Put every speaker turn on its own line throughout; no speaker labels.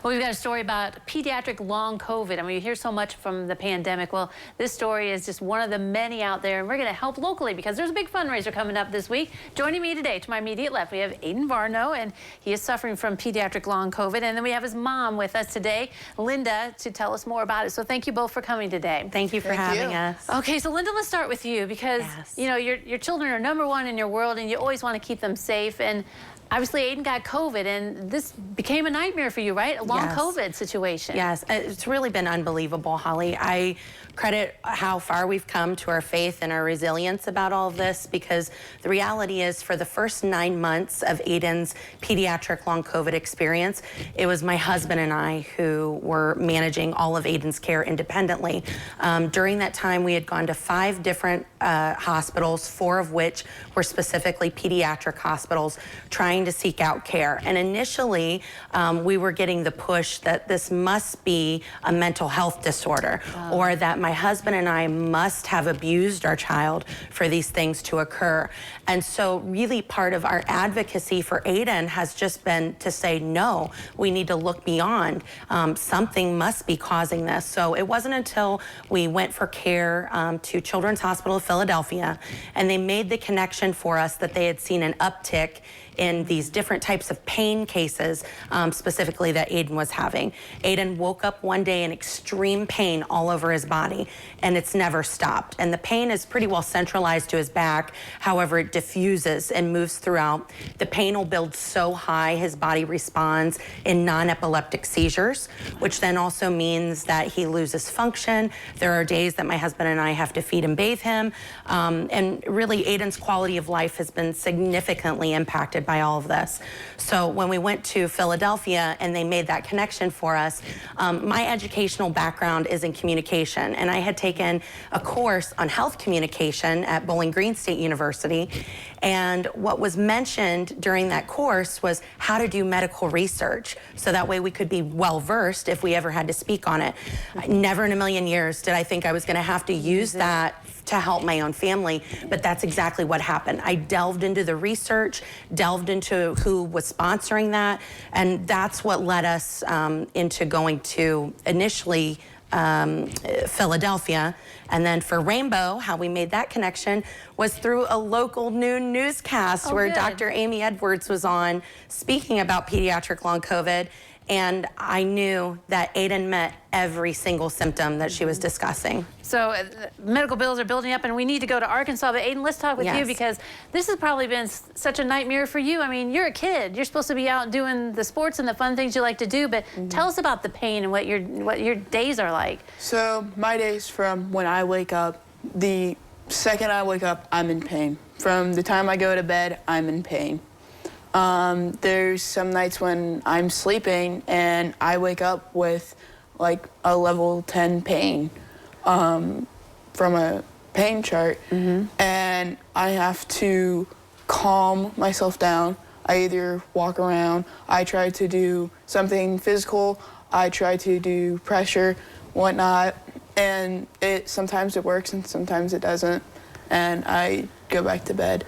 Well, we've got a story about pediatric long COVID. I mean, you hear so much from the pandemic. Well, this story is just one of the many out there, and we're going to help locally because there's a big fundraiser coming up this week. Joining me today, to my immediate left, we have Ayden Varno, and he is suffering from pediatric long COVID. And then we have his mom with us today, Lynda, to tell us more about it. So thank you both for coming today.
Thank you for having us.
Okay, so Lynda, let's start with you because, you know, your children are #1 in your world, and you always want to keep them safe. And obviously, Ayden got COVID, and this became a nightmare for you, right? A long COVID situation.
Yes, it's really been unbelievable, Holly. I credit how far we've come to our faith and our resilience about all of this, because the reality is for the first 9 months of Ayden's pediatric long COVID experience, it was my husband and I who were managing all of Ayden's care independently. During that time, we had gone to 5 different hospitals, 4 of which were specifically pediatric hospitals, trying to seek out care. And initially, we were getting the push that this must be a mental health disorder, or that my husband and I must have abused our child for these things to occur. And so really part of our advocacy for Ayden has just been to say, no, we need to look beyond. Something must be causing this. So it wasn't until we went for care to Children's Hospital of Philadelphia, and they made the connection for us that they had seen an uptick in these different types of pain cases, specifically that Ayden was having. Ayden woke up one day in extreme pain all over his body, and it's never stopped. And the pain is pretty well centralized to his back. However, it diffuses and moves throughout. The pain will build so high, his body responds in non-epileptic seizures, which then also means that he loses function. There are days that my husband and I have to feed and bathe him. And really, Ayden's quality of life has been significantly impacted by all of this. So when we went to Philadelphia and they made that connection for us, my educational background is in communication, and I had taken a course on health communication at Bowling Green State University. And what was mentioned during that course was how to do medical research, so that way we could be well versed if we ever had to speak on it. Never in a million years did I think I was going to have to use that to help my own family, but that's exactly what happened. I delved into the research, delved into who was sponsoring that, and that's what led us into going to initially Philadelphia. And then for Rainbow, how we made that connection was through a local noon newscast where Dr. Amy Edwards was on speaking about pediatric long COVID. And I knew that Ayden met every single symptom that she was discussing.
So medical bills are building up, and we need to go to Arkansas. But Ayden, let's talk with you, because this has probably been such a nightmare for you. I mean, you're a kid. You're supposed to be out doing the sports and the fun things you like to do. But tell us about the pain and what your days are like.
So my days, from when I wake up, the second I wake up, I'm in pain. From the time I go to bed, I'm in pain. There's some nights when I'm sleeping and I wake up with like a level 10 pain from a pain chart, and I have to calm myself down. I either walk around, I try to do something physical, I try to do pressure, whatnot, and sometimes it works and sometimes it doesn't, and I go back to bed.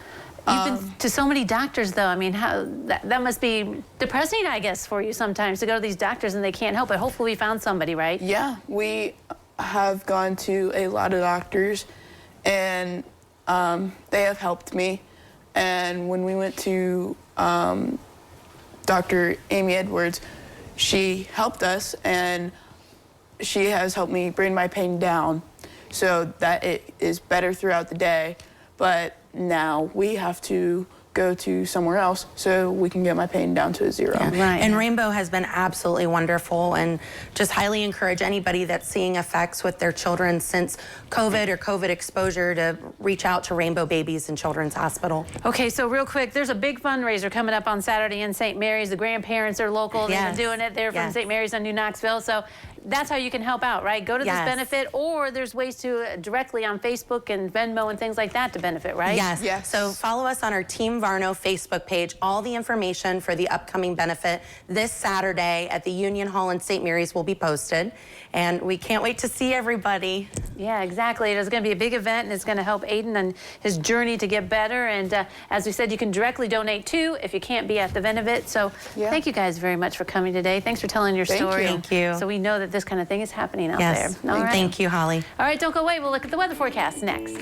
You've been to so many doctors, though. I mean, that must be depressing, I guess, for you sometimes to go to these doctors and they can't help it. Hopefully we found somebody, right?
Yeah, we have gone to a lot of doctors, and they have helped me. And when we went to Dr. Amy Edwards, she helped us, and she has helped me bring my pain down so that it is better throughout the day. But now we have to go to somewhere else so we can get my pain down to a 0.
And Rainbow has been absolutely wonderful, and just highly encourage anybody that's seeing effects with their children since COVID or COVID exposure to reach out to Rainbow Babies and Children's Hospital.
Okay, so real quick, there's a big fundraiser coming up on Saturday in St. Mary's. The grandparents are local. They've been doing it. They're from St. Mary's on New Knoxville. So That's how you can help out, right? Go to this
Yes.
benefit, or there's ways to directly on Facebook and Venmo and things like that to benefit, right?
Yes.
Yes.
So follow us on our Team Varno Facebook page. All the information for the upcoming benefit this Saturday at the Union Hall in St. Mary's will be posted. And we can't wait to see everybody.
Yeah, exactly. It's going to be a big event, and it's going to help Ayden and his journey to get better. And as we said, you can directly donate too if you can't be at the benefit. So thank you guys very much for coming today. Thanks for telling your story.
Thank you.
So we know that this kind of thing is happening out
Yes.
there. All right.
Thank you, Holly.
All right, don't go away. We'll look at the weather forecast next.